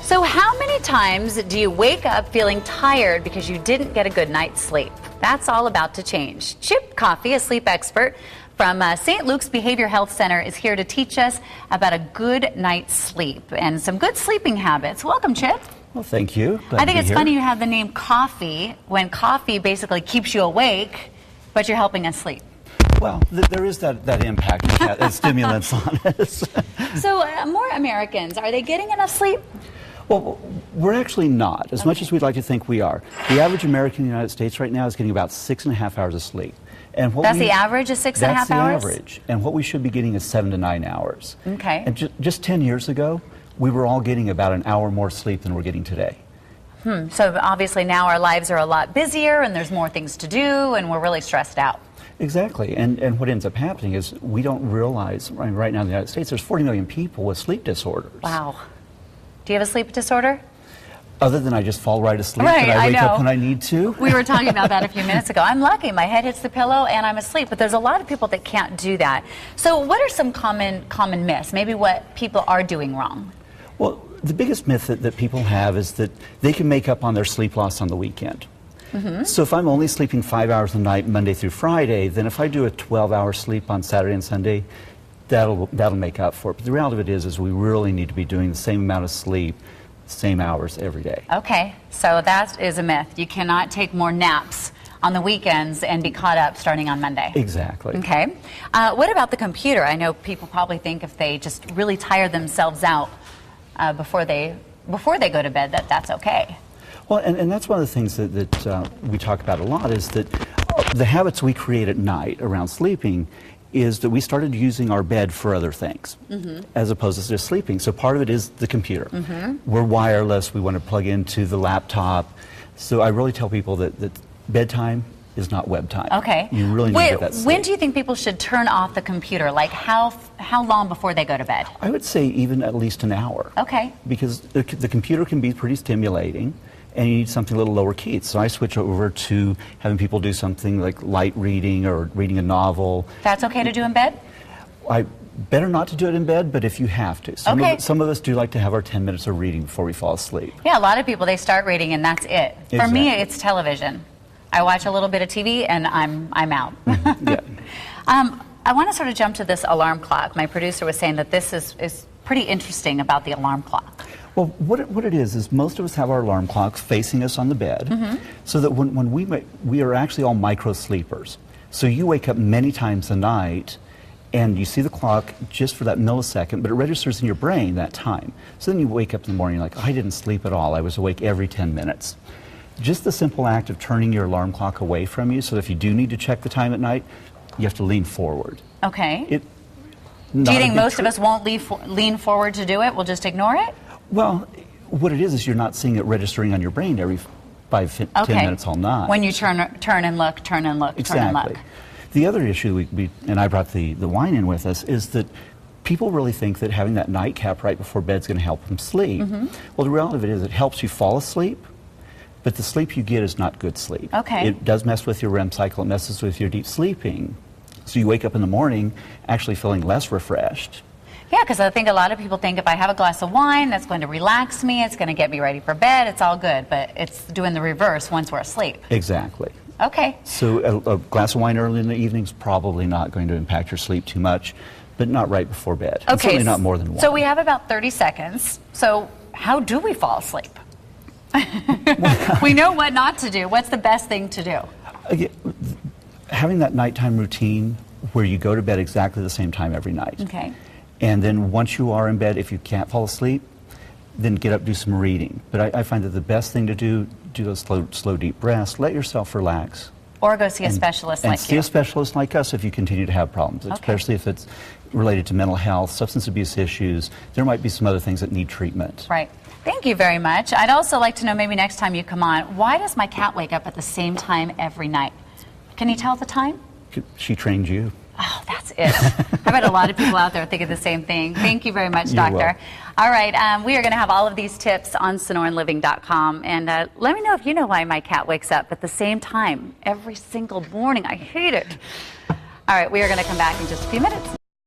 So how many times do you wake up feeling tired because you didn't get a good night's sleep? That's all about to change. Chip Coffey, a sleep expert from St. Luke's Behavior Health Center, is here to teach us about a good night's sleep and some good sleeping habits. Welcome, Chip. Well, thank you. I think it's funny you have the name coffee when coffee basically keeps you awake, but you're helping us sleep. Well, there is that impact of stimulants on us. So more Americans, are they getting enough sleep? Well, we're actually not, as much as we'd like to think we are. The average American in the United States right now is getting about 6.5 hours of sleep. And That's the average is 6.5 hours? That's the average. And what we should be getting is 7 to 9 hours. Okay. And just 10 years ago, we were all getting about an hour more sleep than we're getting today. So obviously now our lives are a lot busier and there's more things to do and we're really stressed out. Exactly. And what ends up happening is we don't realize, right now in the United States, there's 40 million people with sleep disorders. Wow. Do you have a sleep disorder? Other than I just fall right asleep Right, and I wake know. up when I need to. We were talking about that a few minutes ago. I'm lucky. My head hits the pillow and I'm asleep. But there's a lot of people that can't do that. So what are some common myths? Maybe what people are doing wrong? Well, the biggest myth that people have is that they can make up on their sleep loss on the weekend. So if I'm only sleeping 5 hours a night, Monday through Friday, then if I do a 12-hour sleep on Saturday and Sunday, that'll make up for it. But the reality of it is we really need to be doing the same amount of sleep, same hours every day. Okay, so that is a myth. You cannot take more naps on the weekends and be caught up starting on Monday. Exactly. Okay. What about the computer? I know people probably think if they just really tire themselves out before they go to bed, that's okay. Well, and that's one of the things that we talk about a lot is that the habits we create at night around sleeping is that we started using our bed for other things as opposed to just sleeping. So part of it is the computer. We're wireless. We want to plug into the laptop. So I really tell people that bedtime is not web time. Okay. You really need to get that sleep. When do you think people should turn off the computer? Like how long before they go to bed? I would say even at least an hour. Okay. Because the computer can be pretty stimulating. And you need something a little lower key. So I switch over to having people do something like light reading or reading a novel. That's okay to do in bed? Better not to do it in bed, but if you have to. Some of us do like to have our 10 minutes of reading before we fall asleep. Yeah, a lot of people, they start reading and that's it. Exactly. For me, it's television. I watch a little bit of TV and I'm out. Yeah. I want to sort of jump to this alarm clock. My producer was saying that this is pretty interesting about the alarm clock. Well, what it is most of us have our alarm clocks facing us on the bed, so that when we are actually all micro sleepers. So you wake up many times a night, and you see the clock just for that millisecond, but it registers in your brain that time. So then you wake up in the morning like, I didn't sleep at all. I was awake every 10 minutes. Just the simple act of turning your alarm clock away from you, so that if you do need to check the time at night, you have to lean forward. Okay. Do you think most of us won't lean forward to do it? We'll just ignore it? Well, what it is you're not seeing it registering on your brain every 10 minutes all night. When you turn and look, turn and look, turn and look. The other issue, and I brought the wine in with us, is that people really think that having that nightcap right before bed is going to help them sleep. Well, the reality of it is it helps you fall asleep, but the sleep you get is not good sleep. Okay. It does mess with your REM cycle. It messes with your deep sleeping. So you wake up in the morning actually feeling less refreshed. Yeah, because I think a lot of people think if I have a glass of wine, that's going to relax me, it's going to get me ready for bed, it's all good, but it's doing the reverse once we're asleep. Exactly. Okay. So a glass of wine early in the evening is probably not going to impact your sleep too much, but not right before bed. Okay. And certainly not more than one. So we have about 30 seconds. So how do we fall asleep? We know what not to do. What's the best thing to do? Again, having that nighttime routine where you go to bed exactly the same time every night. Okay. And then once you are in bed, if you can't fall asleep, then get up, do some reading. But I find that the best thing to do those slow, deep breaths, let yourself relax. Or go see a specialist like you. And see a specialist like us if you continue to have problems, especially if it's related to mental health, substance abuse issues. There might be some other things that need treatment. Right. Thank you very much. I'd also like to know, maybe next time you come on, why does my cat wake up at the same time every night? Can you tell the time? She trained you. Oh, that's it. I bet a lot of people out there thinking the same thing. Thank you very much, Doctor. All right, we are going to have all of these tips on SonoranLiving.com. And let me know if you know why my cat wakes up at the same time every single morning. I hate it. All right, we are going to come back in just a few minutes.